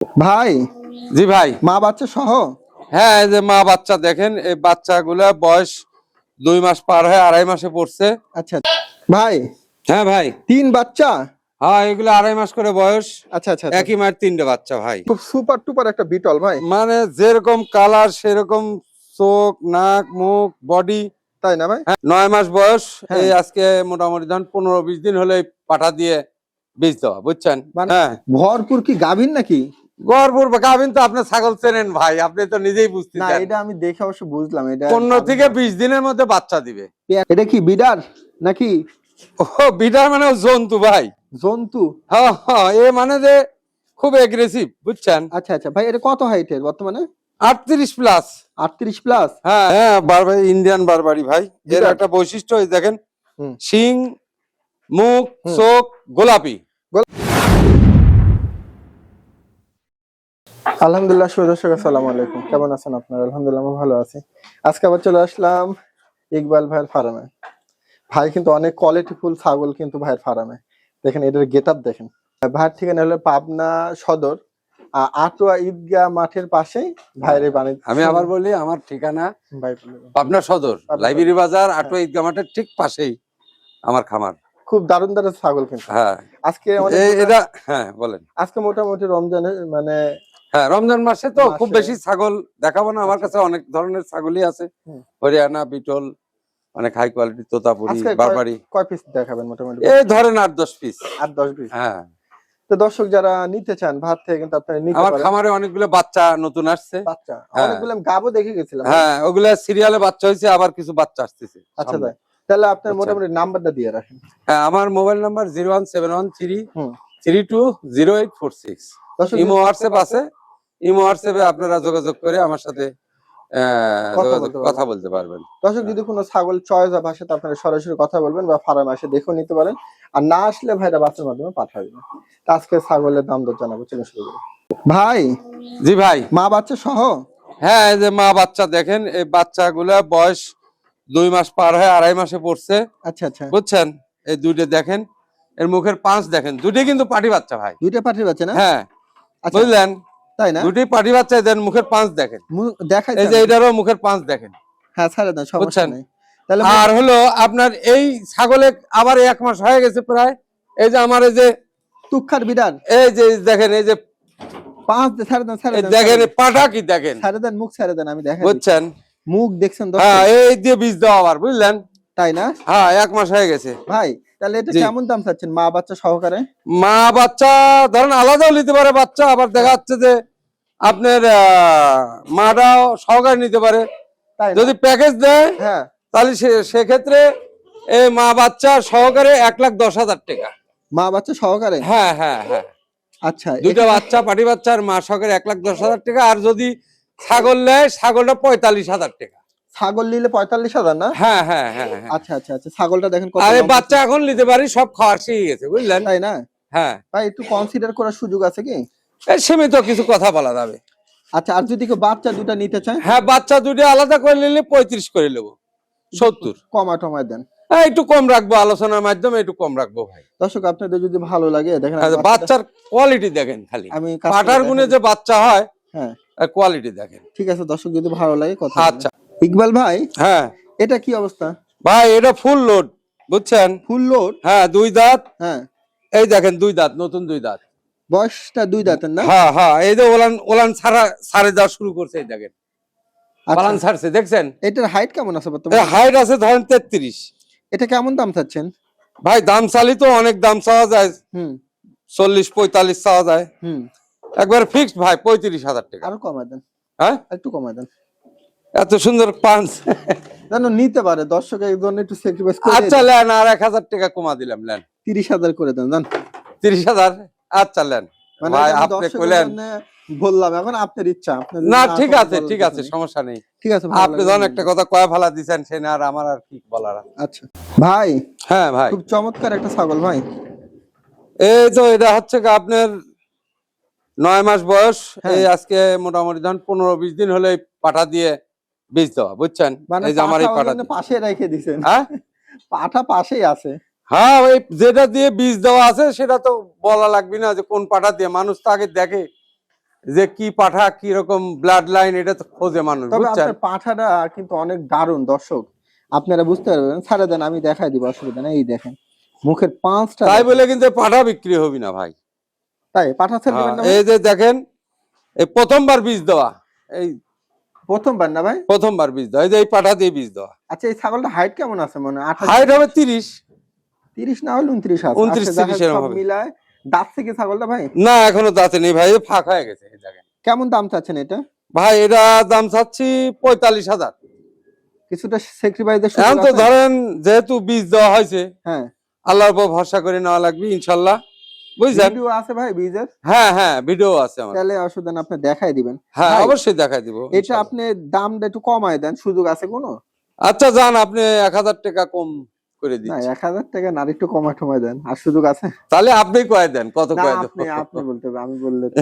ভাই, জি ভাই। মা বাচ্চা সহ? হ্যাঁ, এই যে মা বাচ্চা দেখেন, এই বাচ্চাগুলা বয়স 2 মাস পার হয়ে 2.5 মাসে পড়ছে। আচ্ছা ভাই, হ্যাঁ ভাই। 3 বাচ্চা? হ্যাঁ, এগুলো 2.5 মাস করে বয়স। আচ্ছা আচ্ছা আচ্ছা। একই মায়ের 3টে বাচ্চা ভাই। খুব সুপার টুপার একটা বিটল ভাই। মানে যেরকম কালার সেরকম চোখ, নাক, মুখ, বডি। তাই না ভাই? 9 মাস বয়স। হ্যাঁ। এই আজকে মোটামুটি ধরেন 15-20 দিন হলে পাঠা দিয়ে বীজ দেওয়া, বুঝছেন? মানে হ্যাঁ, ভরপুর কি গাভীর নাকি? গড়পুর গাভিন তো। আপনি ছাগল চেনেন ভাই, আপনি তো নিজেই না, বুঝতেছেন। এটা আমি দেখে অবশ্য বুঝলাম এটা 15 থেকে 20 দিনের মধ্যে বাচ্চা দিবে। এটা কি বিডার নাকি ও, বিটার মানে জন্তু ভাই। জন্তু? হ্যাঁ হ্যাঁ, এ মানে যে খুব এগ্রেসিভ, বুঝছেন? আচ্ছা আচ্ছা ভাই, এটা কত হাইটের বর্তমানে? 38 প্লাস। 38 প্লাস? হ্যাঁ হ্যাঁ, বারবারি, ইন্ডিয়ান বারবারি ভাই। এর একটা বৈশিষ্ট্য এই দেখেন, হুম শিং, মুখ, হুম। চোখ গোলাপি। আলহামদুলিল্লাহ, দর্শক আসসালামু আলাইকুম, কেমন আছেন আপনারা? আলহামদুলিল্লাহ আমি ভালো আছি। আজকে আবার চলে আসলাম ইকবাল ভাইয়ের ফার্মে। ভাই কিন্তু অনেক কোয়ালিটিফুল ছাগল কিন্তু ভাইয়ের ফার্মে। দেখেন এটার গেটআপ দেখেন। ভাইয়ের ঠিকানা হলো পাবনা সদর, আটোয়া ঈদগাহ মাঠের পাশেই ভাইয়ের বাণী। আমি আবার বলি, আমার ঠিকানা ভাই পাবনা সদর, লাইব্রেরি বাজার, আটোয়া ঈদগাহ মাঠের ঠিক পাশেই আমার খামার। খুব দারুণ দারুণ ছাগল কিন্তু। হ্যাঁ, আজকে এটা হ্যাঁ বলেন। আজকে মোটামুটি রমজানের মানে হ্যাঁ, রমজান মাসে তো খুব বেশি ছাগল দেখাবো না। আমার কাছে অনেক ধরনের ছাগলই আছে, হরিয়ানা, বিটল, অনেক হাই কোয়ালিটি, তোতাপুরি, বারবারি। কয় পিস দেখাবেন মোটামুটি? এই ধরেন 8-10 পিস। 8-10 পিস? হ্যাঁ। তো দর্শক যারা নিতে চান ভাত থেকে কিন্তু আপনারা নিতে আমার পারেন। খামারে অনেকগুলো বাচ্চা নতুন আসছে। বাচ্চা হ্যাঁ। অনেকগুলো আমি গাবও দেখে গেছিলাম। হ্যাঁ, ওগুলা সিরিয়ালে বাচ্চা হয়েছে, আবার কিছু বাচ্চা আসতেছে। আচ্ছা ভাই, তাহলে আপনার আচ্ছা। মোটামুটি নাম্বারটা দিয়ে রাখেন। হ্যাঁ, আমার মোবাইল নাম্বার 01713320846। দর্শক ইমো হোয়াটসঅ্যাপ আছে। ইমো হোয়াটসঅ্যাপে আপনারা যোগাযোগ করে আমার সাথে কথা বলতে পারবেন। দর্শক যদি কোনো ছাগল চয়েস বা ভাষাতে আপনারা সরাসরি কথা বলবেন বা ফার্মে এসে দেখেও নিতে পারেন, আর না আসলে ভাইরা বাসের মাধ্যমে পাঠাবেন। আজকে ছাগলের দাম দর জানাবো, চলে শুরু করি। ভাই, জি ভাই। মা বাচ্চা সহ? হ্যাঁ, এই যে মা বাচ্চা দেখেন, এই বাচ্চাগুলা বয়স 2 মাস পার হয়ে 2.5 মাসে পড়ছে। আচ্ছা আচ্ছা। বুঝছেন? এই দুইটা দেখেন, এর মুখের পাঁচ দেখেন, দুটোই কিন্তু পাটি বাচ্চা ভাই। দুইটা পাঠিয়ে বাচ্চা না? হ্যাঁ, আচ্ছা, বুঝলেন? তাই না? দুটোই পাটি বাচ্চা, দেন মুখের পাঁচ দেখেন। দেখাই এই যে এটারও মুখের পাঁচ দেখেন। হ্যাঁ, ছাড়ে দেন, সমস্যা বুঝছেন? নেই। তাহলে আর হলো আপনার এই ছাগলে আবার 1 মাস হয়ে গেছে প্রায়। এই যে আমার এই যে তুখার বিড়াল, এই যে দেখেন, এই যে পাঁচ ছাড়ে দেন, ছাড়ে দেন, দেখেন পাটা কি দেখেন, ছাড়ে দেন, মুখ ছাড়ে দেন, আমি দেখাই। বুঝছেন? মুখ দেখছেন হ্যাঁ, দর্শক? এই দিয়ে বীজ দেওয়া আবার, বুঝলেন? তাই না? হ্যাঁ, 1 মাস হয়ে গেছে ভাই, তাহলে এটা জি। কেমন দাম চাচ্ছেন মা বাচ্চা সহকারে? মা বাচ্চা ধরেন আলাদাও নিতে পারে বাচ্চা, আবার দেখা যাচ্ছে যে আপনার মাটাও সহকারে নিতে পারে। তাই না? যদি প্যাকেজ দেয় হ্যাঁ, তাহলে সেক্ষেত্রে এই মা বাচ্চা সহকারে 1,10,000 টাকা। মা বাচ্চা সহকারে? হ্যাঁ হ্যাঁ হ্যাঁ, আচ্ছা, দুইটা বাচ্চা পাটি বাচ্চা আর মা সহকারে 1,10,000 টাকা। আর যদি ছাগল নেয়, ছাগলটা 45,000 টাকা। ছাগল নিলে 45,000 না? হ্যাঁ হ্যাঁ হ্যাঁ হ্যাঁ। আচ্ছা আচ্ছা আচ্ছা, ছাগলটা দেখেন কত আরে লম্বা। বাচ্চা এখন নিতে পারি, সব খাওয়ার শিখে গেছে, বুঝলেন? তাই না? হ্যাঁ, ভাই, একটু কনসিডার করার সুযোগ আছে কি? এই সীমিত কিছু কথা বলা যাবে। আচ্ছা, আর যদি কেউ বাচ্চা দুটা নিতে চায়? হ্যাঁ, বাচ্চা দুটো আলাদা করে নিলে 35 করে নেবো, 70। কমা টমায় দেন। হ্যাঁ, একটু কম রাখবো, আলোচনার মাধ্যমে একটু কম রাখবো ভাই। দর্শক আপনাদের যদি ভালো লাগে দেখেন, বাচ্চার কোয়ালিটি দেখেন, খালি আমি পাটার গুণে যে বাচ্চা হয়, হ্যাঁ কোয়ালিটি দেখেন। ঠিক আছে, দর্শক যদি ভালো লাগে কথা বলবেন। আচ্ছা ইকবাল ভাই, হ্যাঁ এটা কি অবস্থা? ভাই, এটা ফুল লোড, বুঝছেন? Full load? হ্যাঁ, 2 দাঁত। হ্যাঁ, এই দেখেন 2 দাঁত, নতুন 2 দাঁত। বয়সটা 2 দাঁতের না? হ্যাঁ হ্যাঁ, এই যে ওলান ওলান ছাড়ে দেওয়া শুরু করছে, এই দেখেন ওলান আচ্ছা, ছাড়ছে, দেখছেন? এটার হাইট কেমন আছে বর্তমানে? হাইট আছে ধরেন 33। এটা কেমন দাম চাচ্ছেন? ভাই, দাম চালি তো অনেক দাম চাওয়া যায়, হুম 40-45 চাওয়া যায়। হুম, একবার ফিক্সড ভাই 35,000 টাকা। আরো কমায় দেন, হ্যাঁ, একটু কমায় দেন, এত সুন্দর পাঁচ। জানো নিতে পারে দর্শক, এই জন্য একটু স্যাক্রিফাইস করে আচ্ছা লেন, আর 1,000 টাকা কমা দিলাম, লেন 30,000 করে দেন, জান 30,000। আচ্ছা লেন মানে ভাই, আমি আপনি দর্শকের কইলেন। জন্য বললাম, এখন আপনার ইচ্ছা, আপনি যদি না, না ঠিক করেন আছে বলার ঠিক কিছু আছে, নেই। সমস্যা নেই। ঠিক আছে, ভালো আপনি লাগলো। যখন একটা কথা কয়া ফেলা দিচ্ছেন, সে না, আর আমার আর কি বলার। আচ্ছা ভাই, হ্যাঁ ভাই, খুব চমৎকার একটা ছাগল ভাই। এই তো এটা হচ্ছে আপনার 9 মাস বয়স। হ্যাঁ। এই আজকে মোটামুটি ধরেন 15-20 দিন হলে পাঠা দিয়ে বীজ দেওয়া, বুঝছেন? মানে এই যে আমার এই পাঠা পাশে রেখে দিছেন? হ্যাঁ পাঠা পাশেই আছে? হ্যাঁ, ওই যেটা দিয়ে বীজ দেওয়া আছে সেটা তো বলা লাগবে না যে কোন পাঠা দিয়ে, মানুষ তো আগে দেখে যে কি পাঠা কি রকম ব্লাড লাইন এটা তো খোঁজে মানুষ, তবে বুঝছেন? আপনার পাঠাটা কিন্তু অনেক দারুণ দর্শক, আপনারা বুঝতে পারবেন। ছাড়া দেন, আমি দেখাই দিব, অসুবিধা নেই। এই দেখেন মুখের পাঁচটা, তাই বলে কিন্তু পাঠা বিক্রি হবি না ভাই। তাই পাঠা ছেড়ে দিবেন না ভাই? এই যে দেখেন, এই প্রথমবার বীজ দেওয়া, এই প্রথমবার না ভাই? প্রথমবার বীজ দেওয়া, এই যে এই পাঠা দিয়ে বীজ দেওয়া। আচ্ছা, এই ছাগলটা হাইট কেমন আছে মনে হয়? 28, হাইট হবে 30, 30 না হলে 29 আছে। 29, আচ্ছা, দেখা 30 এরকম সব হবে। মিলায় দাঁত থেকে ছাগলটা ভাই না এখনো দাঁতে নেই ভাই, ফাঁক হয়ে গেছে। এই দেখেন কেমন দাম চাচ্ছেন এটা? ভাই এটা দাম চাচ্ছি 45,000। কিছুটা স্যাক্রিফাইসের এখন সুযোগ তো আছে? ধরেন যেহেতু বীজ দেওয়া হয়েছে, হ্যাঁ, আল্লাহর উপর ভরসা করে নেওয়া লাগবে ইনশাল্লাহ, বুঝলেন? ভিডিও আছে ভাই বীজের? হ্যাঁ হ্যাঁ ভিডিও আছে আমার। তাহলে অসুবিধা না, আপনি দেখাই দিবেন। হ্যাঁ ভাই, অবশ্যই দেখাই দিব এটা ইনশাল্লাহ। আপনি দামটা একটু কমায় দেন, সুযোগ আছে কোনো? আচ্ছা যান, আপনি 1000 টাকা কম করে না, দিচ্ছি। 1000 টাকা না, আর একটু কমায় টমায় দেন, আর সুযোগ আছে? তাহলে আপনি কয়ে দেন কত না, কয়ে আপনি দেব। আপনি বলতে হবে, আমি বললে তো।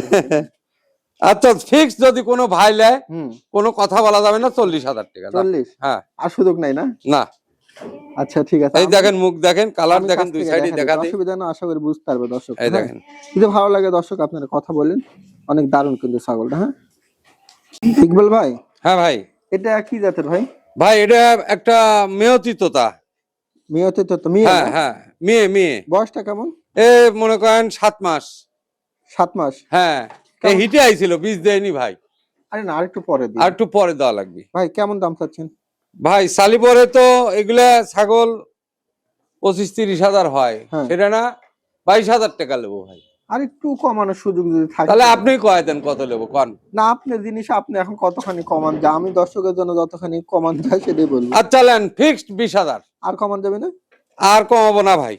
আচ্ছা ফিক্স যদি কোনো ভাই নেয়, হুম, কোনো কথা বলা যাবে না, 40,000 টাকা দাম। 40? হ্যাঁ আর সুযোগ নাই না? না, আচ্ছা ঠিক আছে, এই দেখেন মুখ দেখেন, কালার আমি দেখেন, কাছ দুই থেকে সাইডে দেখাই দেখা দিই, দিই। অসুবিধা না, আশা করি বুঝতে পারবে দর্শক। এই হ্যাঁ, দেখেন যদি ভালো লাগে দর্শক আপনারা কথা বলেন, অনেক দারুণ কিন্তু ছাগলটা। হ্যাঁ ইকবাল ভাই, হ্যাঁ ভাই। এটা কি জাতের ভাই? ভাই এটা একটা মেয়তি তোতা। মেয়েতে তো মেয়ে হ্যাঁ না? হ্যাঁ মেয়ে মেয়ে। বয়সটা কেমন? এ মনে করেন 7 মাস। 7 মাস? হ্যাঁ এই কেমন? হিটে আইছিল, বীজ দেয়নি ভাই, আরে না, আরেকটু পরে দিই। আর একটু পরে দেওয়া লাগবে। ভাই কেমন দাম চাচ্ছেন? ভাই সালি পরে তো এগুলা ছাগল 25-30 হাজার হয়, হ্যাঁ। সেটা না 22,000 টাকা নেবো ভাই। আর একটু কমানোর সুযোগ যদি থাকে? তাহলে আপনি কয়ে দেন কত নেবো কন। না, আপনার জিনিস আপনি এখন কতখানি কমান, যা আমি দর্শকের জন্য যতখানি কমান যায় সেটাই বলবো। আচ্ছা নেন ফিক্সড 20,000, আর কমান যাবে না? আর কমাবো না ভাই,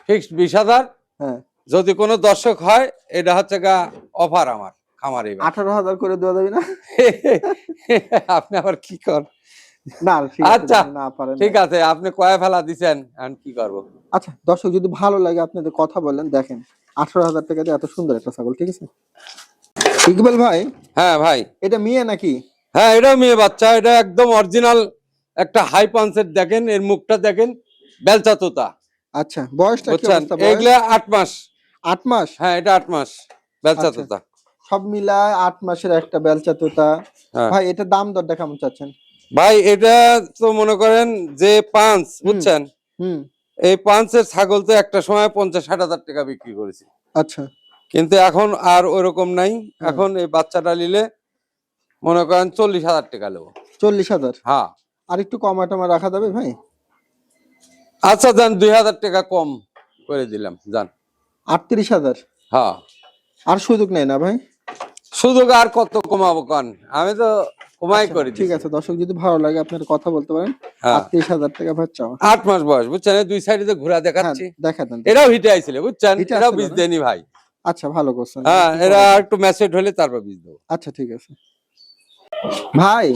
ফিক্সড 20,000। হ্যাঁ, যদি কোনো দর্শক হয়, এটা হচ্ছে গা অফার আমার খামারে। 18,000 করে দেওয়া যাবে না? আপনি আবার কি কর। না ঠিক আছে, আচ্ছা যদি না পারেন। ঠিক আছে, আপনি কয়ে ফেলা দিছেন, এখন কি করবো। আচ্ছা দর্শক, যদি ভালো লাগে আপনাদের কথা বলেন, দেখেন 18,000 টাকা দিয়ে এত সুন্দর একটা ছাগল, ঠিক আছে? ইকবাল ভাই, হ্যাঁ ভাই। এটা মেয়ে নাকি? হ্যাঁ এটাও মেয়ে বাচ্চা, এটা একদম অরিজিনাল একটা হাই পাঞ্চের, দেখেন এর মুখটা দেখেন, বেলচা তোতা। আচ্ছা, বয়সটা কি বুঝছেন, অবস্থা? বয়স এগুলা 8 মাস। 8 মাস? হ্যাঁ এটা 8 মাস বেলচা আচ্ছা। তোতা। সব মিলায় 8 মাসের একটা বেলচা তোতা। হ্যাঁ ভাই এটা দাম দরটা কেমন চাচ্ছেন? ভাই এটা তো মনে করেন যে পাঁচ, বুঝছেন, হুম, এই পাঁচের ছাগল তো একটা সময় 50-60 হাজার টাকা বিক্রি করেছি, আচ্ছা। কিন্তু এখন আর ওরকম নাই। এখন এই বাচ্চাটা নিলে মনে করেন 40,000 টাকা নেবো। 40,000? হ্যাঁ আর একটু কমা টমা রাখা যাবে ভাই? আচ্ছা যান, 2,000 টাকা কম করে দিলাম, যান। 38,000? হ্যাঁ আর সুযোগ নেই না ভাই? সুযোগ আর কত কমাবো কন, আমি তো কমাই আচ্ছা, করে ঠিক দিছি। আছে দর্শক, যদি ভালো লাগে আপনার কথা বলতে পারেন। হ্যাঁ 38,000 টাকা ভাই চাওয়া। 8 মাস বয়স, বুঝছেন, এই দুই সাইডে ঘোরা হ্যাঁ, দেখাচ্ছি। দেখা দেন। এরাও হিটে আইছিল, বুঝছেন, হিটে এরাও আসছিল বীজ না? দেয়নি ভাই। আচ্ছা, ভালো করছেন। হ্যাঁ এরা একটু ম্যাচুরড হলে তারপর বীজ দেবো। আচ্ছা ঠিক আছে ভাই।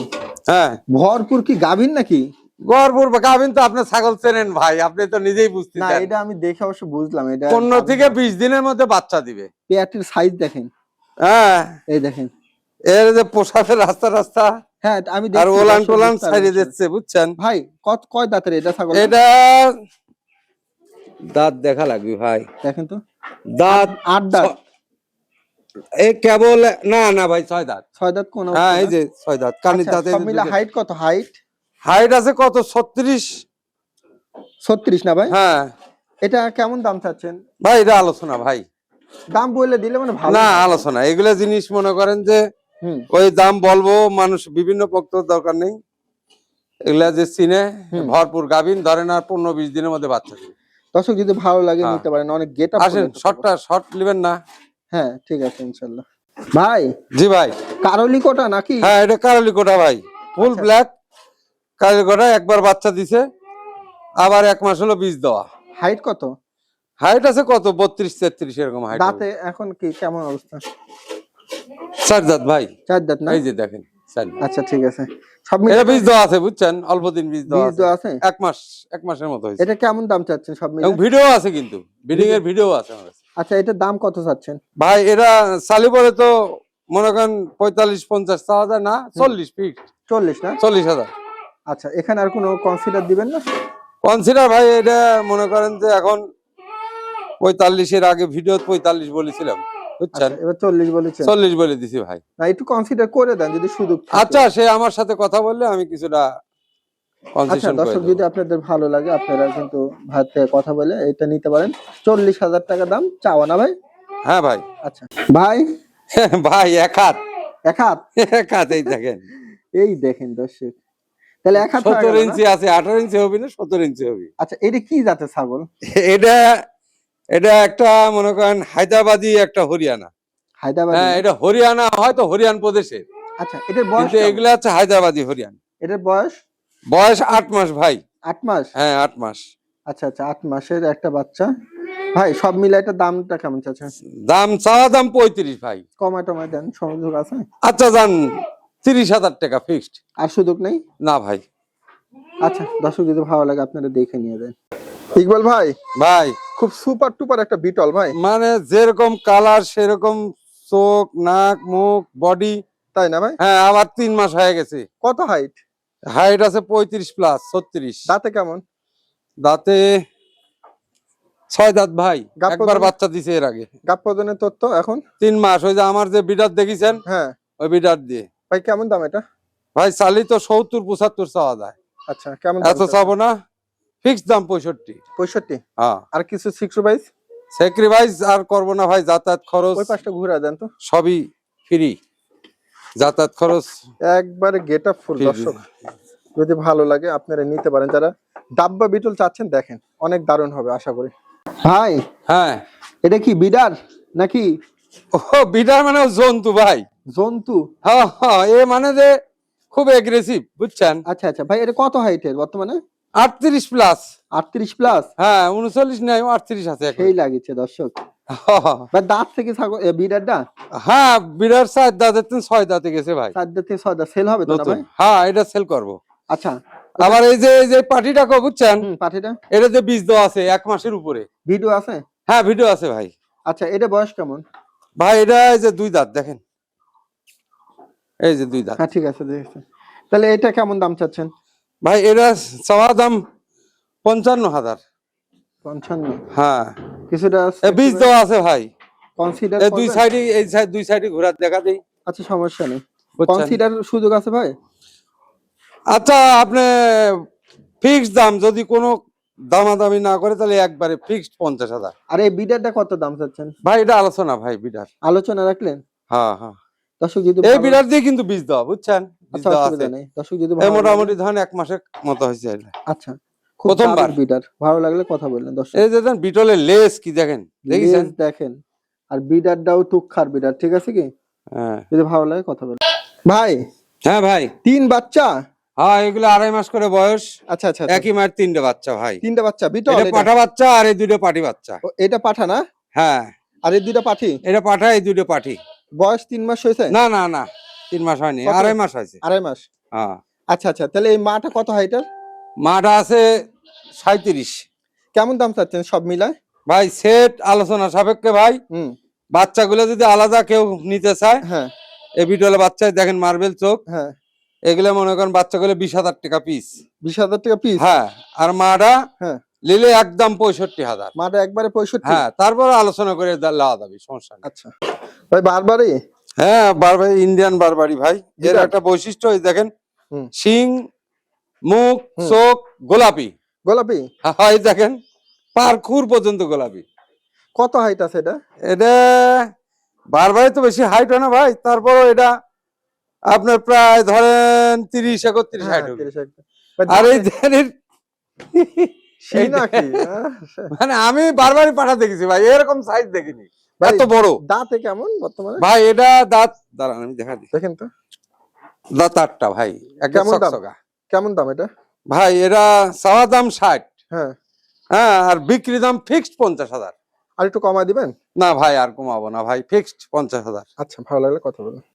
হ্যাঁ ভরপুর কি গাভীর নাকি? গড়পুর গাভিন তো আপনি ছাগল চেনেন ভাই, আপনি তো নিজেই বুঝতে না, চান। এটা আমি দেখে অবশ্য বুঝলাম, এটা 15 থেকে 20 দিনের মধ্যে বাচ্চা দিবে। পেটের সাইজ দেখেন, হ্যাঁ এই দেখেন। এর যে পোশাকের রাস্তা রাস্তা হ্যাঁ আমি আর দেখছি, ওলান দর্শক টোলান বুঝতে ছাড়িয়ে পারবে। দিচ্ছে, বুঝছেন। ভাই কয় দাঁতের এটা ছাগল? এটা দাঁত দেখা লাগবে ভাই, দেখেন তো। দাঁত 8 দাঁত? এই কেবল না না ভাই 6 দাঁত। 6 দাঁত কোন? হ্যাঁ এই যে 6 দাঁত, কানের আচ্ছা, দাঁতে। সব মিলে হাইট কত? হাইট আছে কত, 36। 36 না ভাই? হ্যাঁ এটা কেমন দাম চাচ্ছেন? ভাই এটা আলোচনা ভাই, দাম বলে দিলে মানে ভালো। না আলোচনা, এগুলা জিনিস মনে করেন যে হুম, ওই দাম বলবো, মানুষ বিভিন্ন পক্ষ দরকার নেই, এগুলা যে চিনে ভরপুর গাভিন, ধরেন আর 15-20 দিনের মধ্যে বাচ্চা দিবে। দর্শক যদি ভালো লাগে হ্যাঁ। নিতে পারেন, অনেক গেট আপ। আসেন শর্ট নেবেন না? হ্যাঁ ঠিক আছে ইনশাআল্লাহ। ভাই জি ভাই। কারলি কোটা নাকি? হ্যাঁ এটা কারলি কোটা ভাই, ফুল আচ্ছা। ব্ল্যাক কারলি কোটা, একবার বাচ্চা দিছে, আবার 1 মাস হলো বীজ দেওয়া। হাইট কত? হাইট আছে কত 32-33 এরকম হাইট। দাঁতে এখন কি কেমন অবস্থা? 4 দাঁত ভাই। 4 দাঁত না? এই যে দেখেন 4 দাঁত। আচ্ছা ঠিক আছে, সব এটা মিলে বীজ দেওয়া আছে, বুঝছেন, অল্প দিন বীজ বীজ দেওয়া দেওয়া আছে, আছে? 1 মাসের মতো হয়েছে। এটা কেমন দাম চাচ্ছেন সব মিলে? এবং ভিডিও আছে, কিন্তু বিডিং এর ভিডিও আছে আমার কাছে। আচ্ছা, এটার দাম কত চাচ্ছেন? ভাই এরা সালি পরে তো মনে করেন 45-50 চাওয়া যায় না, 40 ফিক্সড। 40 না? 40,000 আচ্ছা, এখানে আর কোনো কনসিডার দিবেন না? কনসিডার ভাই এটা মনে করেন যে এখন 45 এর আগে ভিডিও 45 বলেছিলাম। বুঝছেন। এবার 40 বলেছেন, 40 বলে দিছি ভাই। না একটু কনসিডার করে দেন যদি সুযোগ থাকে। আচ্ছা, সে আমার সাথে কথা বললে আমি কিছুটা আচ্ছা কনসেশন করে দর্শক, দেব। যদি আপনাদের ভালো লাগে আপনারা কিন্তু ভাইয়ের থেকে কথা বলে এটা নিতে পারেন। 40,000 টাকা দাম চাওয়া না ভাই? হ্যাঁ ভাই। আচ্ছা ভাই, ভাই এক হাত, এক হাত, এক হাত এই দেখেন। এই দেখেন দর্শক, তাহলে এক হাত হয়ে 17 গেল না? ইঞ্চি আছে, 18 ইঞ্চি হবে না, 17 ইঞ্চি হবে। আচ্ছা এটা কি জাতের ছাগল? এটা এটা একটা মনে করেন হায়দ্রাবাদি একটা হরিয়ানা। হায়দ্রাবাদি হ্যাঁ, না? এটা হরিয়ানা হয়তো হরিয়ান প্রদেশের, আচ্ছা এটার বয়স কিন্তু কেমন? এগুলা হচ্ছে হায়দ্রাবাদি হরিয়ান। এটার বয়স বয়স 8 মাস ভাই। 8 মাস? হ্যাঁ 8 মাস। আচ্ছা আচ্ছা, 8 মাসের একটা বাচ্চা। ভাই সব মিলাই এটার দামটা কেমন চাচ্ছেন? দাম চাওয়া দাম 35 ভাই। কমায় টমায় দেন, সংযোগ আছে? আচ্ছা যান 30,000 টাকা ফিক্সড। আর সুযোগ নেই? না ভাই। আচ্ছা দর্শক, যদি ভালো লাগে আপনারা দেখে নিয়ে যান। ইকবাল ভাই, ভাই খুব সুপার টুপার একটা বিটল ভাই, মানে যেরকম কালার সেরকম চোখ, নাক, মুখ, বডি। তাই না ভাই? হ্যাঁ, আবার 3 মাস হয়ে গেছে। কত হাইট? হাইট আছে 35 প্লাস 36। দাঁতে কেমন? দাঁতে 6 দাঁত ভাই। গাপ একবার কত? বাচ্চা দিছে এর আগে। গাপ প্রদানের তথ্য এখন? 3 মাস। ওই যে আমার যে বিডার দেখেছেন, হ্যাঁ ওই বিডার দিয়ে। ভাই, কেমন দাম এটা? ভাই চালি তো 70-75 চাওয়া যায়। আচ্ছা কেমন এত চাবো না, ফিক্স দাম 65। 65? হ্যাঁ, আর কিছু সিক্রিফাইস? স্যাক্রিফাইস আর করবো না ভাই। যাতায়াত খরচ ওই পাশটা ঘুরে দেন তো। সবই ফ্রি, যাতায়াত খরচ একবারে গেট আপ ফুল। free। দর্শক যদি ভালো লাগে আপনারা নিতে পারেন, যারা ডাব্বা বিটল চাচ্ছেন দেখেন, অনেক দারুণ হবে আশা করি। ভাই হ্যাঁ, এটা কি বিডার নাকি ও বিডার মানে জন্তু ভাই। জন্তু? হ্যাঁ হ্যাঁ, এ মানে যে খুব এগ্রেসিভ, বুঝছেন। আচ্ছা আচ্ছা ভাই, এটা কত হাইটের বর্তমানে? 38 প্লাস। 38 প্লাস? হ্যাঁ, 39 নাই, 38 আছে এখন। সেই লাগিছে দর্শক। ভাই দাঁত থেকে ছাগল বিডারটা? হ্যাঁ, বিডার 4 দাঁতের 6 দাঁতে গেছে ভাই। 4 থেকে 6 দাঁত সেল হবে তো না নতুন। ভাই? হ্যাঁ, এটা সেল করব। আচ্ছা আবার এই যে পাটিটাকে বুঝছেন, পাঠিটা এটা যে বীজ দেওয়া আছে 1 মাসের উপরে। ভিডিও আছে? হ্যাঁ, ভিডিও আছে ভাই। আচ্ছা এটা বয়স কেমন? ভাই এটা এই যে 2 দাঁত দেখেন, এই যে 2 দাঁত। হ্যাঁ ঠিক আছে, দেখেছি। তাহলে এটা কেমন দাম চাচ্ছেন? ভাই এটা চাওয়া দাম 55,000। 55? হ্যাঁ, কিছুটা বীজ দেওয়া আছে ভাই। কনসিডার এই দুই সাইডে, এই সাইড দুই সাইডে ঘোরা দেখা দেই। আচ্ছা সমস্যা নেই, বুঝছেন? কনসিডার সুযোগ আছে ভাই? আচ্ছা, আপনি ফিক্সড দাম যদি কোনো দামাদামি না করে তাহলে একবারে ফিক্সড 50,000। আর এই বিডারটা কত দাম চাচ্ছেন? ভাই এটা আলোচনা ভাই, বিডার। আলোচনা রাখলেন? হ্যাঁ হ্যাঁ, দর্শক যদি এই বিডার দিয়ে কিন্তু বীজ দেওয়া, বুঝছেন। বীজ আচ্ছা দেওয়া অসুবিধা আছে। নেই, দর্শক যদি এই মোটামুটি ধরেন 1 মাসের মতো হয়েছে এটা। আচ্ছা খুব প্রথমবার। দারুণ বিডার, ভালো লাগলে কথা বললেন দর্শক। এই যে দেখেন বিটলের লেস কি দেখেন, দেখেছেন? লেজ দেখেন, আর বিডারটাও তুক্ষার বিডার, ঠিক আছে কি? হ্যাঁ যদি ভালো লাগে কথা বলবেন। ভাই হ্যাঁ ভাই। 3 বাচ্চা? হ্যাঁ, এগুলো 2.5 মাস করে বয়স। আচ্ছা আচ্ছা আচ্ছা। একই মায়ের 3টে বাচ্চা ভাই। 3টা বাচ্চা বিটল? এটা এটা পাঠা বাচ্চা আর এই 2টো পাটি বাচ্চা। এটা পাঠা না? হ্যাঁ, আর এই 2টা পাঠি? এটা পাঠা, এই 2টো পাটি। বয়স 3 মাস হয়েছে? না না না, 3 মাস হয়নি, কত? 2.5 মাস হয়েছে। 2.5 মাস? হ্যাঁ, আচ্ছা আচ্ছা, তাহলে এই মাটা কত হাইটার? মাটা আছে 37। কেমন দাম চাচ্ছেন সব মিলায়? ভাই সেট আলোচনা সাপেক্ষে ভাই। হুম বাচ্চাগুলো যদি আলাদা কেউ নিতে চায়, হ্যাঁ এই বিটলে বাচ্চায় দেখেন মার্বেল চোখ, হ্যাঁ। এগুলো মনে করেন বাচ্চাগুলো 20,000 টাকা পিস। 20,000 টাকা পিস? হ্যাঁ, আর মাটা হ্যাঁ। নিলে একদম 65,000। মাটা একবারে 65? হ্যাঁ, তারপর আলোচনা করে দেওয়া যাবে, সমস্যা নেই। আচ্ছা ভাই, বারবারই? হ্যাঁ, বারবারি, ইন্ডিয়ান বারবারি ভাই। এর বিরাট। একটা বৈশিষ্ট্য, এই দেখেন হুম। শিং, মুখ, হুম। চোখ গোলাপি। গোলাপি? হ্যাঁ, এই দেখেন পার খুর পর্যন্ত গোলাপি। কত হাইট আছে এটা? এটা বারবারি তো বেশি হাইট হয় না ভাই, তারপরও এটা আপনার প্রায় ধরেন 30-31 হ্যাঁ, হাইট হবে। 30 একটা। ভাই আর এই দাঁতে দেখেন শি নাকি? মানে আমি বারবারই পাঠা দেখেছি ভাই, এরকম সাইজ দেখিনি, ভাই, এত বড়। দাঁতে কেমন বর্তমানে? ভাই এটা দাঁত দাঁড়ান আমি দেখা দিই। দেখেন তো দাঁত 8টা ভাই, একদম কেমন দাম? চকচকা। কেমন দাম এটা? ভাই এরা চাওয়া দাম 60। হ্যাঁ। হ্যাঁ, আর বিক্রি দাম ফিক্সড 50,000। আর একটু কমায় দিবেন? না ভাই, আর কমাবো না ভাই, ফিক্সড 50,000। আচ্ছা, ভালো লাগলে কথা বলুন।